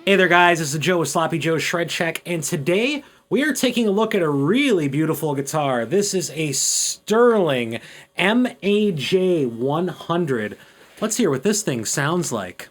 Hey there guys, this is Joe with Sloppy Joe Shred Check, and today we are taking a look at a really beautiful guitar. This is a Sterling MAJ100. Let's hear what this thing sounds like.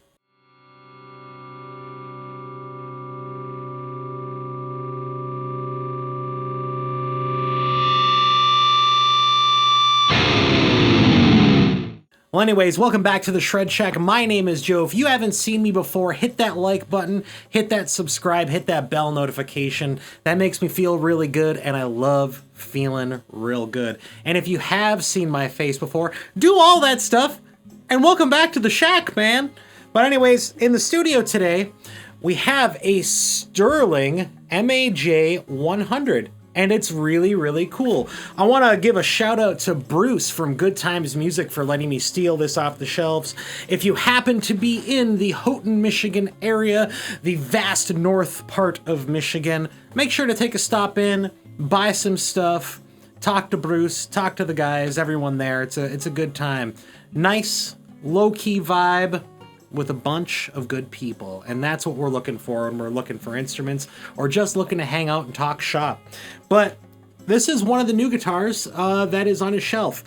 Well, anyways, welcome back to the Shred Check. My name is Joe. If you haven't seen me before, hit that like button, hit that subscribe, hit that bell notification. That makes me feel really good, and I love feeling real good. And if you have seen my face before, do all that stuff, and welcome back to the shack, man. But anyways, in the studio today, we have a Sterling MAJ100. And it's really, really cool. I want to give a shout out to Bruce from Good Times Music for letting me steal this off the shelves. If you happen to be in the Houghton, Michigan area, the vast north part of Michigan, make sure to take a stop in, buy some stuff, talk to Bruce, talk to the guys, everyone there. It's a good time. Nice, low-key vibe with a bunch of good people, and that's what we're looking for when we're looking for instruments or just looking to hang out and talk shop. But this is one of the new guitars that is on his shelf.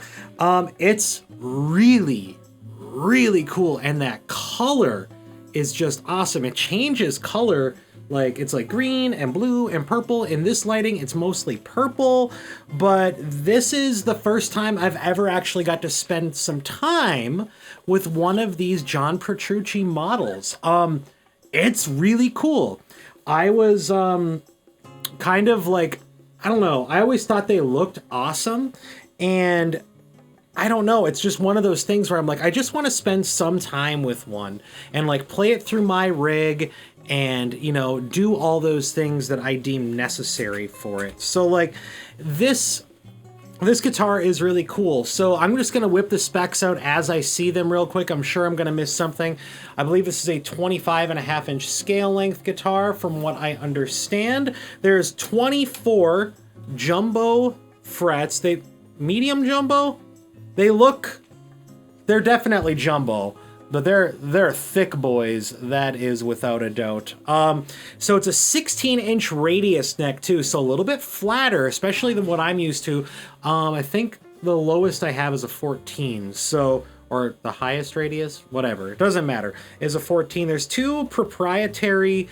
It's really, really cool, and that color is just awesome. It changes color, like it's like green and blue and purple. In this lighting, it's mostly purple, but this is the first time I've ever actually got to spend some time with one of these John Petrucci models. It's really cool. I was kind of like, I don't know, I always thought they looked awesome, and I don't know, it's just one of those things where I'm like, I just want to spend some time with one and like play it through my rig and, you know, do all those things that I deem necessary for it. So like this guitar is really cool. So I'm just going to whip the specs out as I see them real quick. I'm sure I'm going to miss something. I believe this is a 25.5-inch scale length guitar from what I understand. There's 24 jumbo frets. Medium jumbo? They're definitely jumbo, but they're thick boys, that is without a doubt. So it's a 16-inch radius neck too, so a little bit flatter, especially than what I'm used to. I think the lowest I have is a 14, so, or the highest radius, whatever, it doesn't matter, is a 14. There's two proprietary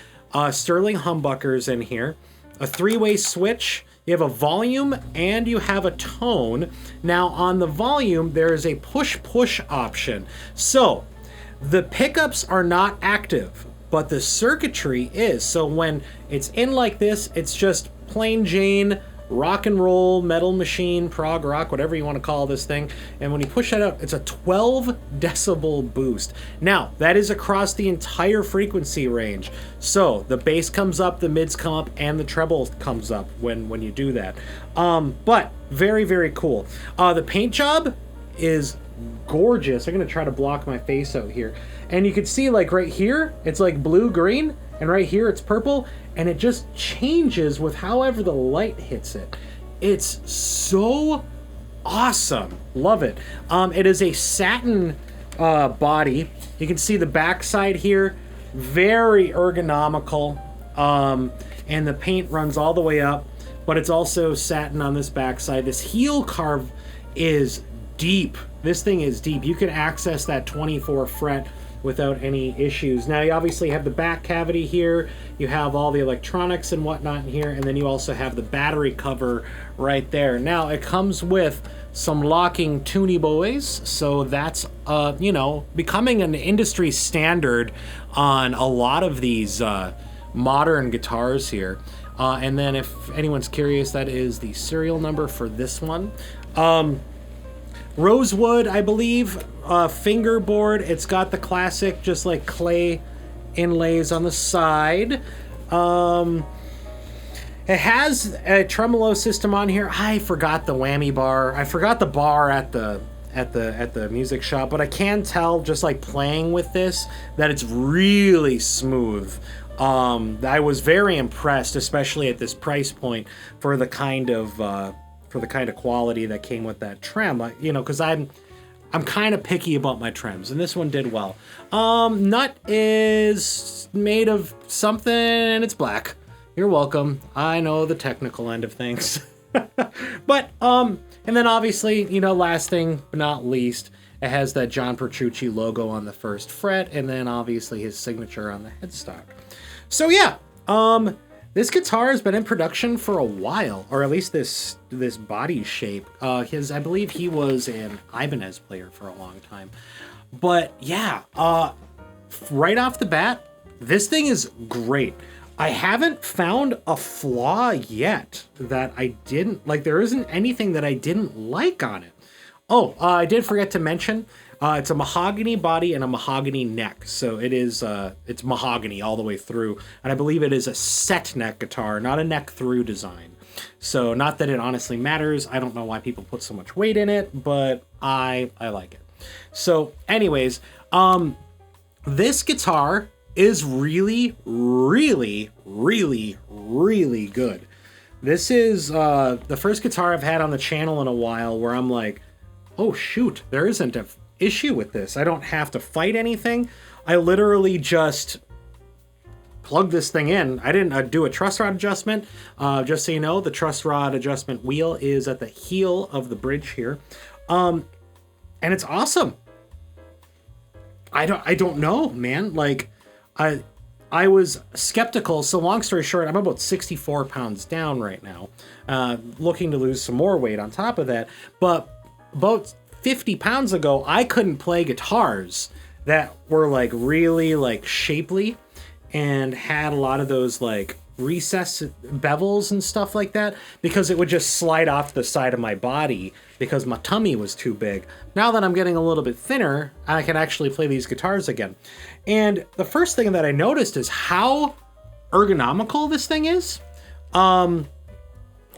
Sterling humbuckers in here, a three-way switch. You have a volume and you have a tone. Now on the volume, there is a push-push option. So the pickups are not active, but the circuitry is. So when it's in like this, it's just plain Jane rock and roll, metal machine, prog rock, whatever you want to call this thing. And when you push that out, it's a 12 decibel boost. Now, that is across the entire frequency range. So the bass comes up, the mids come up, and the treble comes up when you do that. But very, very cool. The paint job is gorgeous. I'm going to try to block my face out here. And you can see like right here, it's like blue-green, and right here it's purple, and it just changes with however the light hits it. It's so awesome. Love it. It is a satin body. You can see the backside here, very ergonomical, and the paint runs all the way up, but it's also satin on this backside. This heel carve is deep. This thing is deep. You can access that 24 fret without any issues. Now you obviously have the back cavity here, you have all the electronics and whatnot in here, and then you also have the battery cover right there. Now it comes with some locking tuny boys, so that's you know, becoming an industry standard on a lot of these modern guitars here. And then if anyone's curious, that is the serial number for this one. Rosewood, I believe, fingerboard. It's got the classic, just like clay inlays on the side. It has a tremolo system on here. I forgot the whammy bar. I forgot the bar at the music shop, but I can tell just like playing with this that it's really smooth. I was very impressed, especially at this price point, for the kind of quality that came with that trem. You know, because I I'm kind of picky about my trims, and this one did well. Nut is made of something, and it's black. You're welcome. I know the technical end of things. But, and then obviously, you know, last thing but not least, it has that John Petrucci logo on the first fret, and then obviously his signature on the headstock. So yeah, this guitar has been in production for a while, or at least this body shape. I believe he was an Ibanez player for a long time. But yeah, right off the bat, this thing is great. I haven't found a flaw yet that I didn't like. There isn't anything that I didn't like on it. Oh, I did forget to mention, it's a mahogany body and a mahogany neck. So it is, it's mahogany all the way through. And I believe it is a set neck guitar, not a neck through design. So not that it honestly matters. I don't know why people put so much weight in it, but I like it. So anyways, this guitar is really, really, really, really good. This is the first guitar I've had on the channel in a while where I'm like, oh shoot, there isn't an issue with this. I don't have to fight anything. I literally just plug this thing in. I didn't do a truss rod adjustment. Just so you know, the truss rod adjustment wheel is at the heel of the bridge here. And it's awesome. I don't know, man. Like, I was skeptical, so long story short, I'm about 64 pounds down right now, looking to lose some more weight on top of that, but about 50 pounds ago, I couldn't play guitars that were like really like shapely and had a lot of those like recessed bevels and stuff like that, because it would just slide off the side of my body because my tummy was too big. Now that I'm getting a little bit thinner, I can actually play these guitars again. And the first thing that I noticed is how ergonomical this thing is.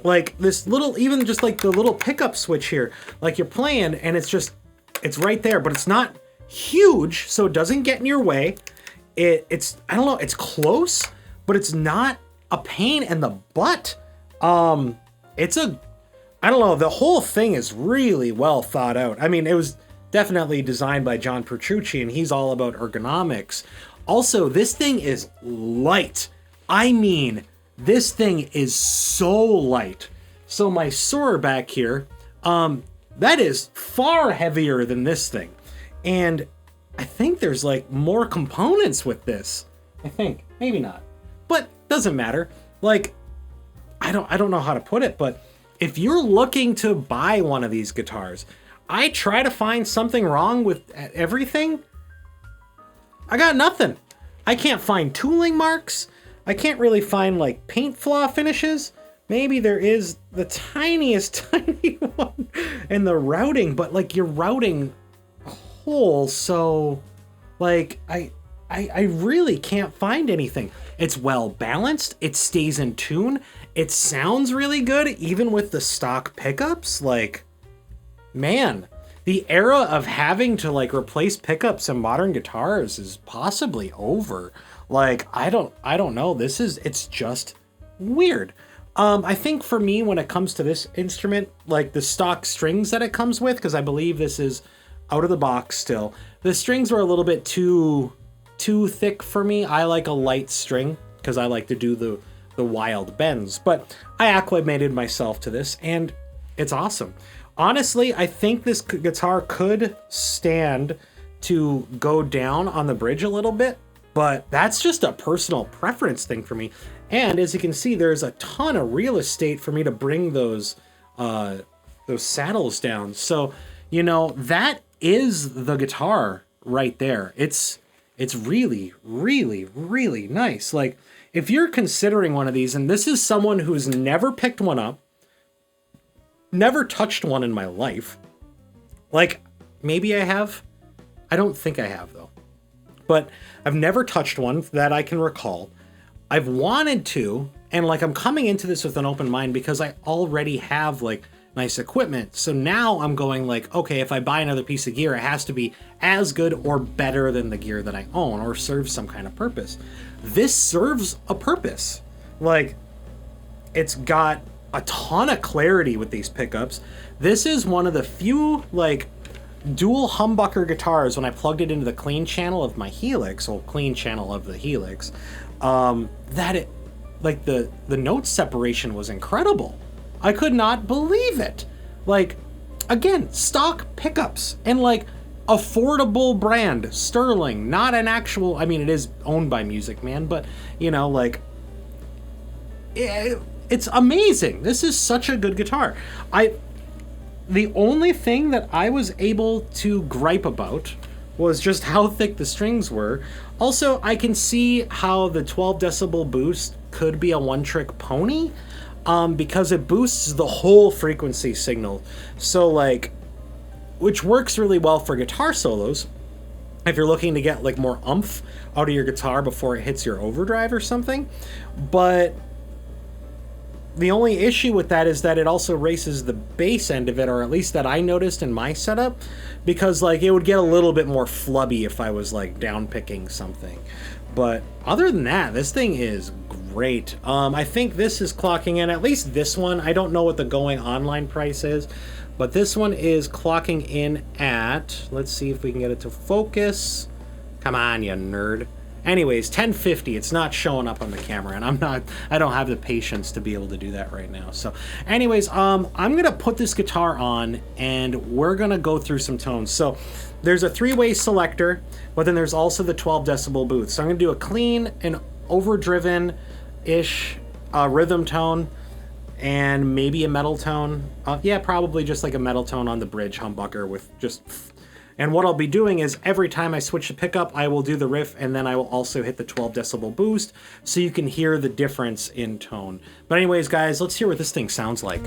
Like this little, even just like the little pickup switch here, like you're playing and it's right there, but it's not huge, so it doesn't get in your way. It's, I don't know, it's close, but it's not a pain in the butt. I don't know, the whole thing is really well thought out. I mean, it was definitely designed by John Petrucci, and he's all about ergonomics. Also, this thing is light. I mean, this thing is so light. So my Soar back here, that is far heavier than this thing. And I think there's like more components with this. I think, maybe not, but doesn't matter. Like, I don't know how to put it, but if you're looking to buy one of these guitars, I try to find something wrong with everything. I got nothing. I can't find tooling marks. I can't really find like paint flaw finishes. Maybe there is the tiniest tiny one in the routing, but like you're routing a hole, so like I really can't find anything. It's well balanced. It stays in tune. It sounds really good, even with the stock pickups. Like, man, the era of having to like replace pickups in modern guitars is possibly over. Like, I don't know. It's just weird. I think for me, when it comes to this instrument, like the stock strings that it comes with, because I believe this is out of the box still, the strings were a little bit too thick for me. I like a light string because I like to do the wild bends, but I acclimated myself to this and it's awesome. Honestly, I think this guitar could stand to go down on the bridge a little bit, but that's just a personal preference thing for me. And as you can see, there's a ton of real estate for me to bring those saddles down. So, you know, that is the guitar right there. It's really, really, really nice. Like, if you're considering one of these, and this is someone who's never picked one up, never touched one in my life. Like, maybe I have. I don't think I have, though. But I've never touched one that I can recall. I've wanted to, and like I'm coming into this with an open mind because I already have like nice equipment. So now I'm going like, okay, if I buy another piece of gear, it has to be as good or better than the gear that I own or serve some kind of purpose. This serves a purpose. Like, it's got a ton of clarity with these pickups. This is one of the few like dual humbucker guitars, when I plugged it into the clean channel of my Helix, or clean channel of the Helix, that it, like the note separation was incredible. I could not believe it. Like, again, stock pickups and like affordable brand, Sterling, not an actual, I mean, it is owned by Music Man, but you know, like, it's amazing. This is such a good guitar. The only thing that I was able to gripe about was just how thick the strings were. Also, I can see how the 12 decibel boost could be a one-trick pony, because it boosts the whole frequency signal. So, like, which works really well for guitar solos. If you're looking to get, like, more oomph out of your guitar before it hits your overdrive or something. But the only issue with that is that it also races the bass end of it, or at least that I noticed in my setup, because like it would get a little bit more flubby if I was like down picking something. But other than that, this thing is great. I think this is clocking in, at least this one, I don't know what the going online price is, but this one is clocking in at, let's see if we can get it to focus. Come on, you nerd. Anyways, 1050, it's not showing up on the camera, and I don't have the patience to be able to do that right now. So anyways, I'm gonna put this guitar on and we're gonna go through some tones. So there's a 3-way selector, but then there's also the 12 decibel boost. So I'm gonna do a clean and overdriven-ish rhythm tone, and maybe a metal tone. Yeah, probably just like a metal tone on the bridge humbucker with just... And what I'll be doing is every time I switch the pickup, I will do the riff, and then I will also hit the 12 decibel boost so you can hear the difference in tone. But anyways, guys, let's hear what this thing sounds like.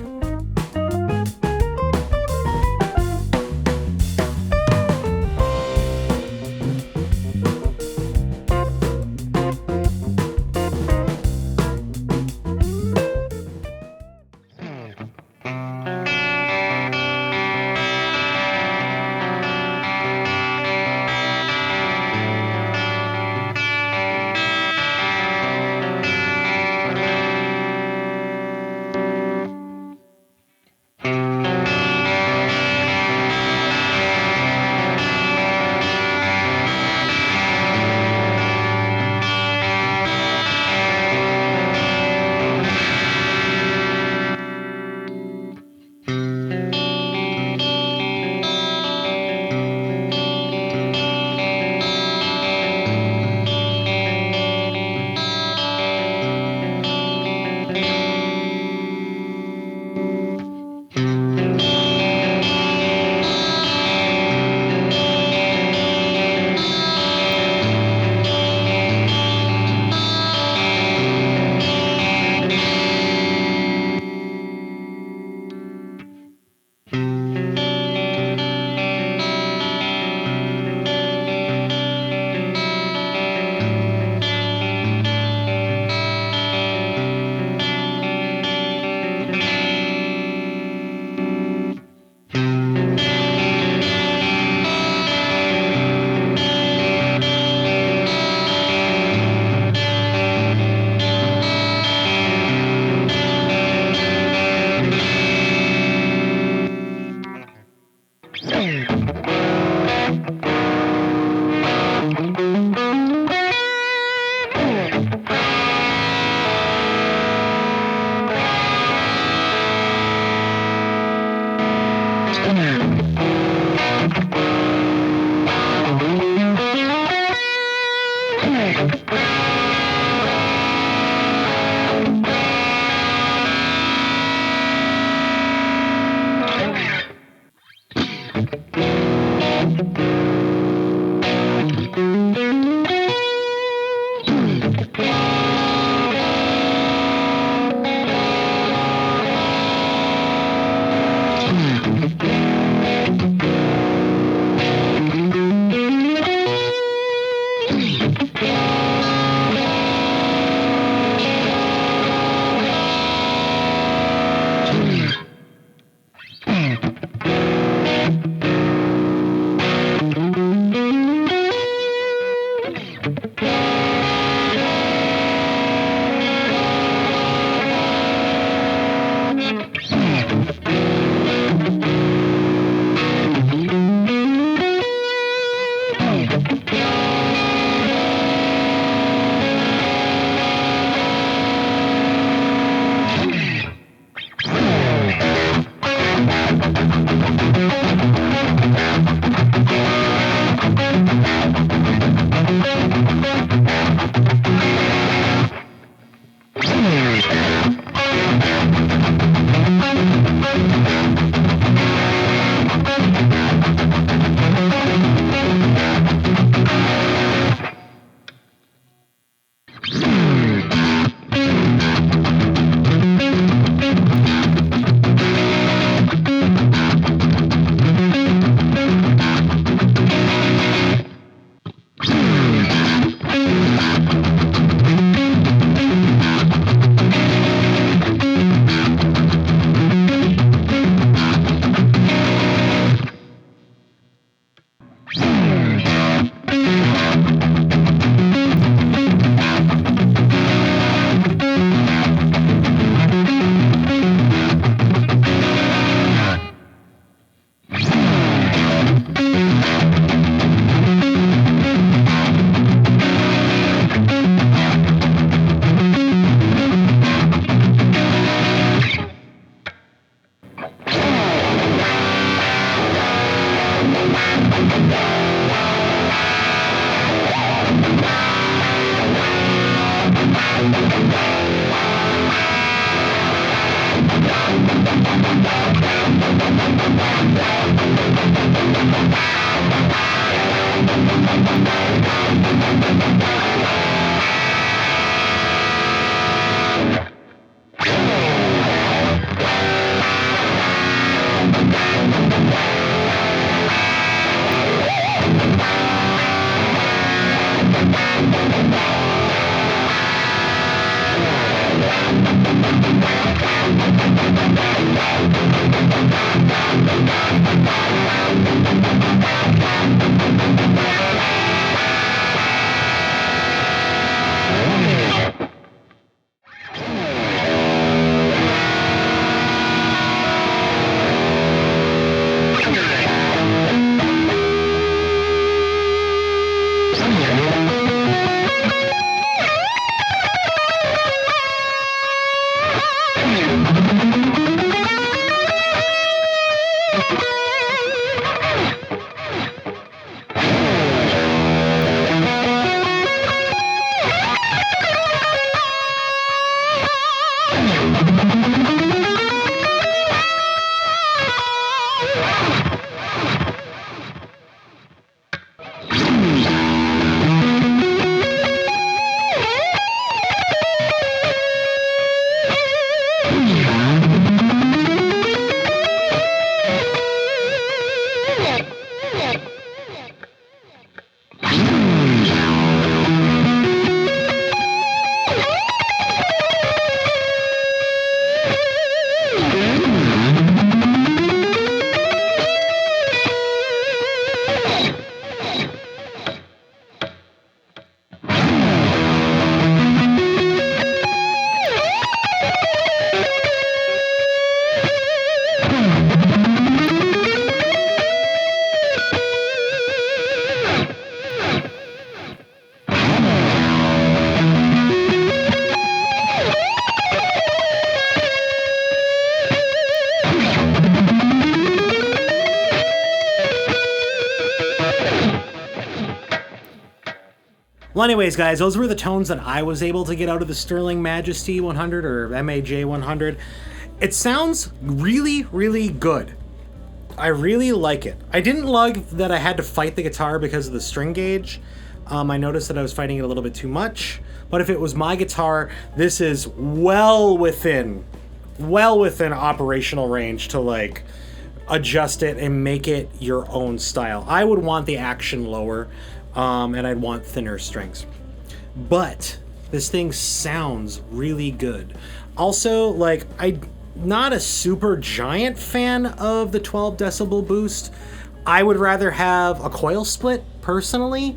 Well, anyways, guys, those were the tones that I was able to get out of the Sterling Majesty 100 or MAJ100. It sounds really, really good. I really like it. I didn't like that I had to fight the guitar because of the string gauge. I noticed that I was fighting it a little bit too much. But if it was my guitar, this is well within operational range to like adjust it and make it your own style. I would want the action lower, and I'd want thinner strings. But this thing sounds really good. Also, like, I'm not a super giant fan of the 12 decibel boost. I would rather have a coil split personally,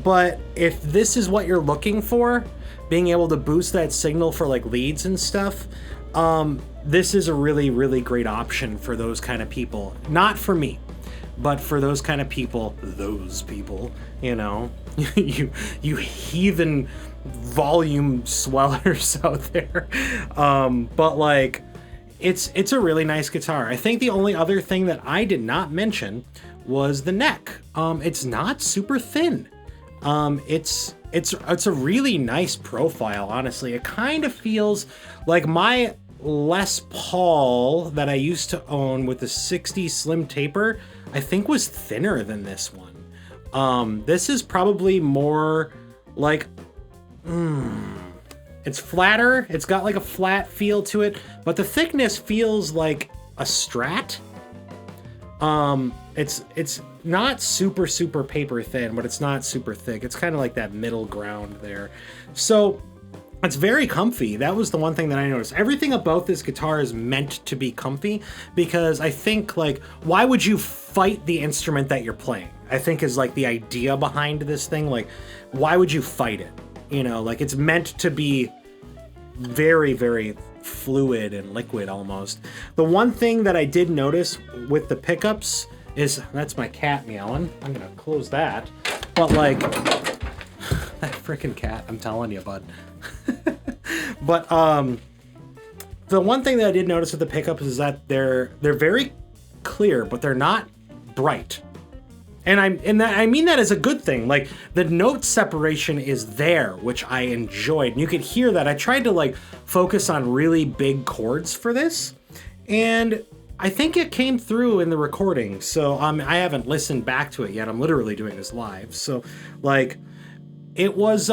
but if this is what you're looking for, being able to boost that signal for like leads and stuff, this is a really, really great option for those kind of people. Not for me, but for those kind of people, you know, you heathen volume swellers out there. But like, it's a really nice guitar. I think the only other thing that I did not mention was the neck. It's not super thin. It's a really nice profile, honestly. It kind of feels like my Les Paul that I used to own with the 60 slim taper, I think was thinner than this one. This is probably more like, it's flatter. It's got like a flat feel to it, but the thickness feels like a Strat. It's not super paper thin, but it's not super thick. It's kind of like that middle ground there. So it's very comfy. That was the one thing that I noticed. Everything about this guitar is meant to be comfy, because I think, like, why would you fight the instrument that you're playing? I think is like the idea behind this thing. Like, why would you fight it? You know, like, it's meant to be very fluid and liquid almost. The one thing that I did notice with the pickups is, that's my cat meowing. I'm gonna close that. But like, that freaking cat, I'm telling you, bud. But the one thing that I did notice with the pickups is that they're very clear, but they're not bright. And I mean that as a good thing. Like, the note separation is there, which I enjoyed. And you could hear that. I tried to like focus on really big chords for this, and I think it came through in the recording, so I haven't listened back to it yet. I'm literally doing this live, so like it was.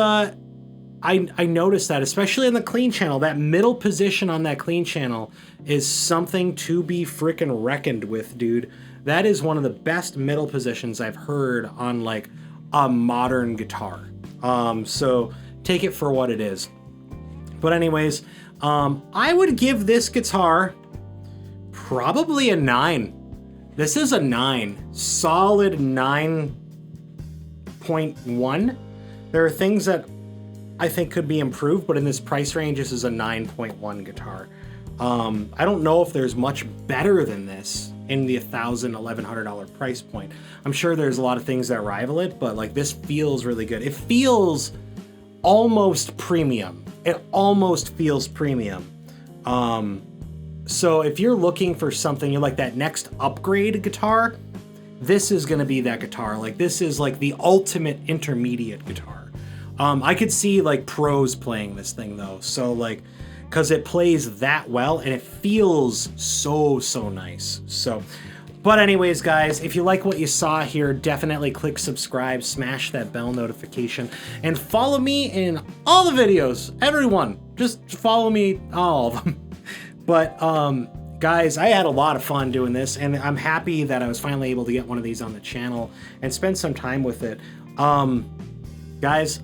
I noticed that, especially in the clean channel, that middle position on that clean channel is something to be freaking reckoned with, dude. That is one of the best middle positions I've heard on like a modern guitar. So take it for what it is. But anyways, I would give this guitar probably a 9. This is a 9. Solid 9.1. There are things that I think could be improved, but in this price range, this is a 9.1 guitar. I don't know if there's much better than this in the $1,000, $1,100 price point. I'm sure there's a lot of things that rival it, but like this feels really good. It feels almost premium. It almost feels premium. So if you're looking for something, you're like that next upgrade guitar, this is gonna be that guitar. Like this is like the ultimate intermediate guitar. I could see like pros playing this thing though. So like, cause it plays that well and it feels so nice. So, but anyways, guys, if you like what you saw here, definitely click subscribe, smash that bell notification, and follow me in all the videos. Everyone, just follow me, all of them. But guys, I had a lot of fun doing this, and I'm happy that I was finally able to get one of these on the channel and spend some time with it. Guys,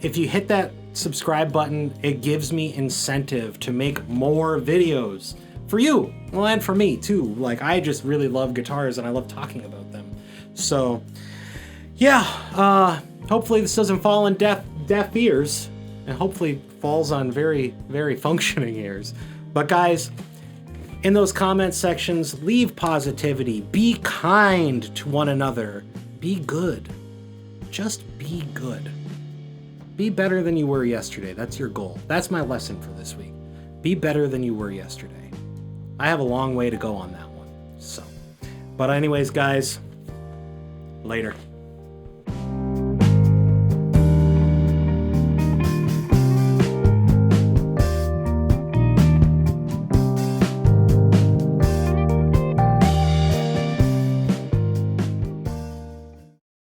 if you hit that subscribe button, it gives me incentive to make more videos for you, well, and for me too. Like, I just really love guitars and I love talking about them. So yeah, hopefully this doesn't fall on deaf ears, and hopefully falls on very functioning ears. But guys, in those comment sections, leave positivity, be kind to one another, be good, just be good. Be better than you were yesterday. That's your goal. That's my lesson for this week. Be better than you were yesterday. I have a long way to go on that one. So, but anyways, guys, later.